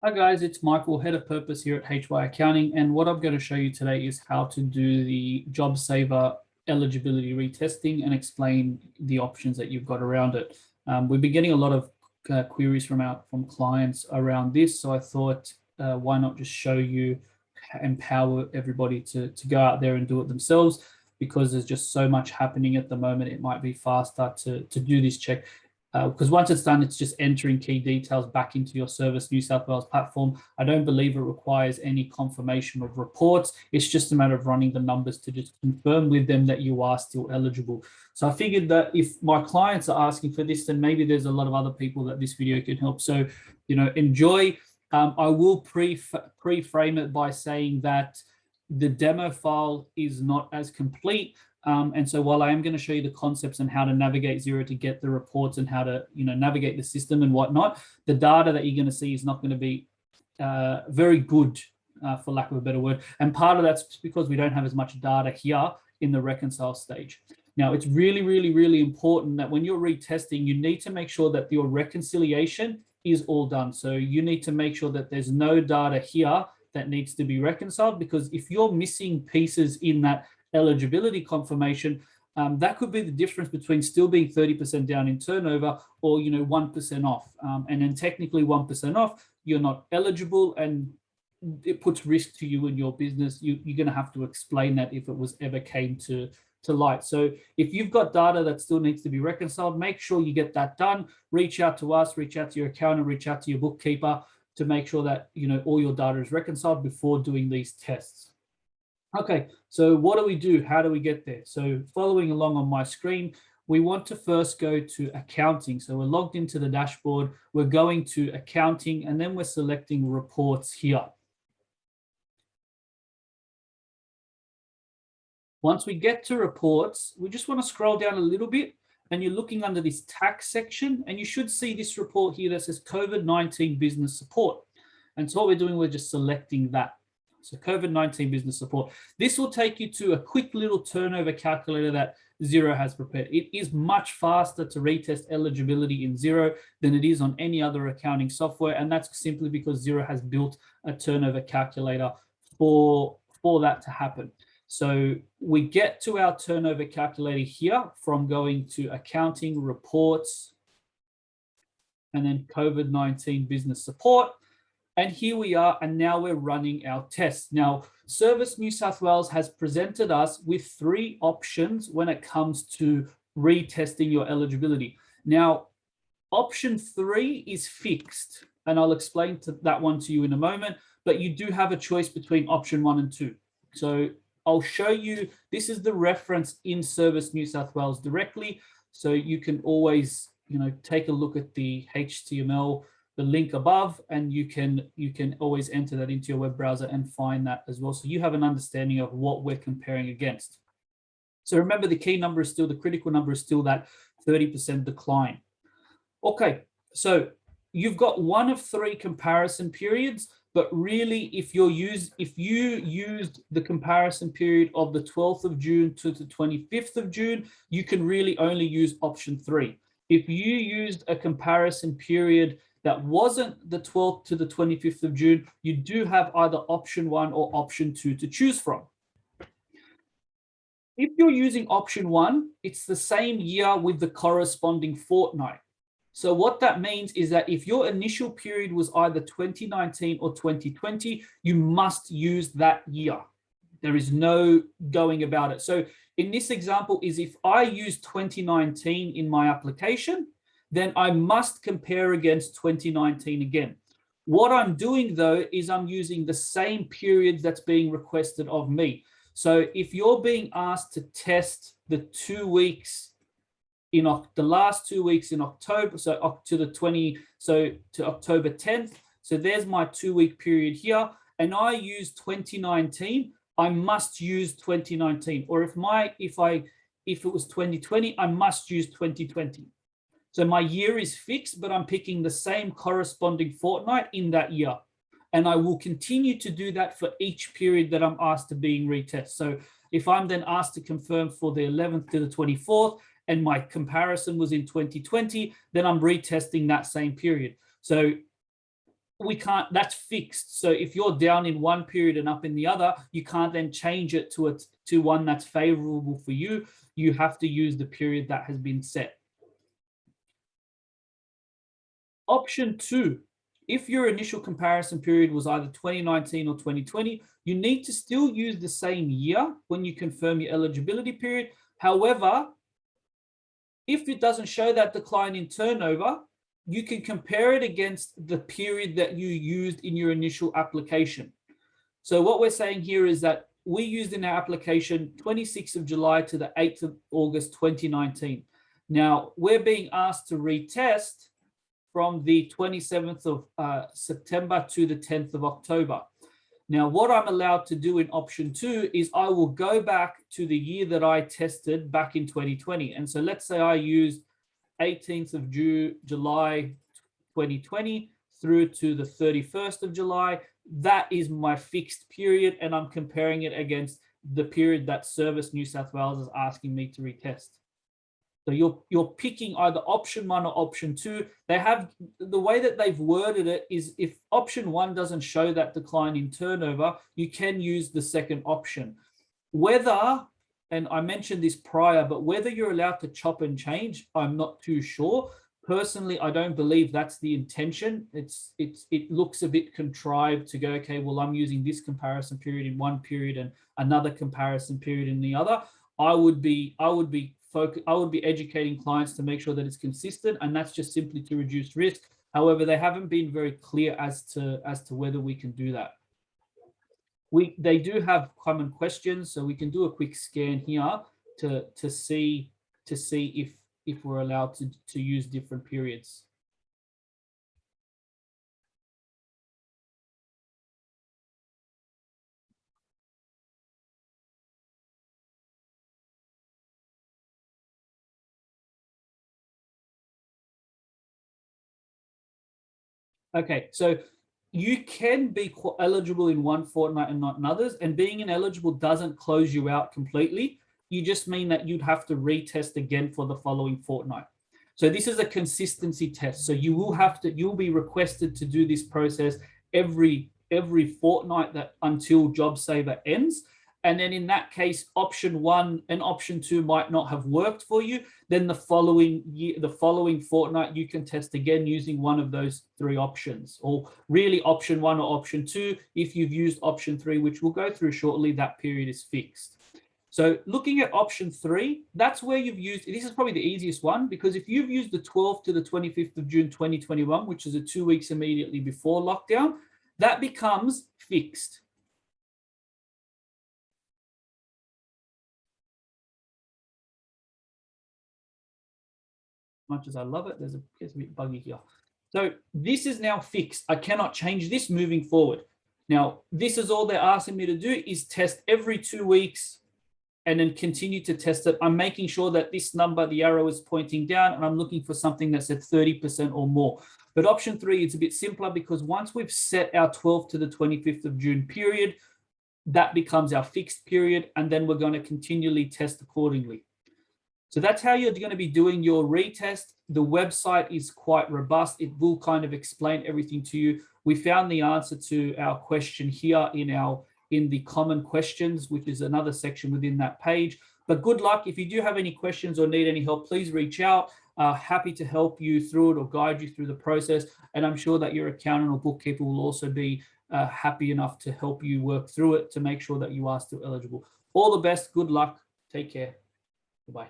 Hi guys, it's Michael, Head of Purpose here at HY Accounting, and what I'm going to show you today is how to do the JobSaver eligibility retesting and explain the options that you've got around it. We've been getting a lot of queries from clients around this, so I thought why not just show you, empower everybody to go out there and do it themselves, because there's just so much happening at the moment. It might be faster to do this check. Because once it's done, it's just entering key details back into your Service New South Wales platform. I don't believe it requires any confirmation of reports. It's just a matter of running the numbers to just confirm with them that you are still eligible. So I figured that if my clients are asking for this, then maybe there's a lot of other people that this video can help. So, enjoy. I will pre-frame it by saying that the demo file is not as complete. And so while I am going to show you the concepts and how to navigate Xero to get the reports and how to navigate the system and whatnot, the data that you're going to see is not going to be very good, for lack of a better word. And part of that's because we don't have as much data here in the reconcile stage. Now, it's really, really, really important that when you're retesting, you need to make sure that your reconciliation is all done. So you need to make sure that there's no data here that needs to be reconciled, because if you're missing pieces in that eligibility confirmation, that could be the difference between still being 30% down in turnover or 1% off, and then technically 1% off, you're not eligible, and it puts risk to you and your business. You're going to have to explain that if it was ever came to light. So if you've got data that still needs to be reconciled, make sure you get that done. Reach out to us, reach out to your accountant, reach out to your bookkeeper to make sure that all your data is reconciled before doing these tests. Okay, so what do we do? How do we get there? So following along on my screen, we want to first go to accounting. So we're logged into the dashboard, we're going to accounting, and then we're selecting reports here. Once we get to reports, we just want to scroll down a little bit, and you're looking under this tax section, and you should see this report here that says COVID-19 business support. And so what we're doing, we're just selecting that. So COVID-19 business support. This will take you to a quick little turnover calculator that Xero has prepared. It is much faster to retest eligibility in Xero than it is on any other accounting software. And that's simply because Xero has built a turnover calculator for that to happen. So we get to our turnover calculator here from going to accounting, reports, and then COVID-19 business support. And here we are, and now we're running our tests. Now, Service New South Wales has presented us with 3 options when it comes to retesting your eligibility. Now, option 3 is fixed, and I'll explain that one to you in a moment, but you do have a choice between option 1 and 2. So I'll show you, this is the reference in Service New South Wales directly, so you can always take a look at the HTML, the link above, and you can always enter that into your web browser and find that as well. So you have an understanding of what we're comparing against. So remember, the key number is still, the critical number is still that 30% decline. Okay, so you've got one of 3 comparison periods, but really if you used the comparison period of the 12th of June to the 25th of June, you can really only use option 3. If you used a comparison period that wasn't the 12th to the 25th of June, you do have either option 1 or option 2 to choose from. If you're using option 1, it's the same year with the corresponding fortnight. So what that means is that if your initial period was either 2019 or 2020, you must use that year. There is no going about it. So in this example is if I use 2019 in my application, then I must compare against 2019 again. What I'm doing though is I'm using the same period that's being requested of me. So if you're being asked to test the 2 weeks in the last 2 weeks in October, so to October 10th, so there's my 2-week period here, and I use 2019, I must use 2019. Or if it was 2020, I must use 2020. So my year is fixed, but I'm picking the same corresponding fortnight in that year. And I will continue to do that for each period that I'm asked to being retest. So if I'm then asked to confirm for the 11th to the 24th, and my comparison was in 2020, then I'm retesting that same period. So we can't, that's fixed. So if you're down in one period and up in the other, you can't then change it to one that's favorable for you. You have to use the period that has been set. Option 2, if your initial comparison period was either 2019 or 2020, you need to still use the same year when you confirm your eligibility period. However, if it doesn't show that decline in turnover, you can compare it against the period that you used in your initial application. So what we're saying here is that we used in our application 26th of July to the 8th of August 2019. Now, we're being asked to retest from the 27th of September to the 10th of October. Now, what I'm allowed to do in option 2 is I will go back to the year that I tested back in 2020. And so let's say I used 18th of July 2020 through to the 31st of July. That is my fixed period, and I'm comparing it against the period that Service New South Wales is asking me to retest. So you're picking either option 1 or option 2. They have, the way that they've worded it is, if option 1 doesn't show that decline in turnover, you can use the second option. Whether, and I mentioned this prior, but whether you're allowed to chop and change, I'm not too sure. Personally, I don't believe that's the intention. It looks a bit contrived to go, okay, well, I'm using this comparison period in one period and another comparison period in the other. I would be educating clients to make sure that it's consistent, and that's just simply to reduce risk. However, they haven't been very clear as to whether we can do that. They do have common questions, so we can do a quick scan here to see if we're allowed to use different periods. Okay, so you can be eligible in one fortnight and not in others, and being ineligible doesn't close you out completely. You just mean that you'd have to retest again for the following fortnight. So this is a consistency test. So you'll be requested to do this process every fortnight until JobSaver ends. And then in that case, option 1 and option 2 might not have worked for you. Then the following fortnight, you can test again using one of those 3 options, or really option 1 or option 2. If you've used option 3, which we'll go through shortly, that period is fixed. So looking at option 3, that's where you've used, this is probably the easiest one, because if you've used the 12th to the 25th of June 2021, which is the 2 weeks immediately before lockdown, that becomes fixed. Much as I love it, it's a bit buggy here. So this is now fixed. I cannot change this moving forward. Now, this is all they're asking me to do, is test every 2 weeks and then continue to test it. I'm making sure that this number, the arrow is pointing down, and I'm looking for something that's at 30% or more. But option 3 is a bit simpler, because once we've set our 12th to the 25th of June period, that becomes our fixed period, and then we're going to continually test accordingly. So that's how you're going to be doing your retest. The website is quite robust. It will kind of explain everything to you. We found the answer to our question here in the common questions, which is another section within that page. But good luck. If you do have any questions or need any help, please reach out. Happy to help you through it or guide you through the process. And I'm sure that your accountant or bookkeeper will also be happy enough to help you work through it to make sure that you are still eligible. All the best. Good luck. Take care. Goodbye.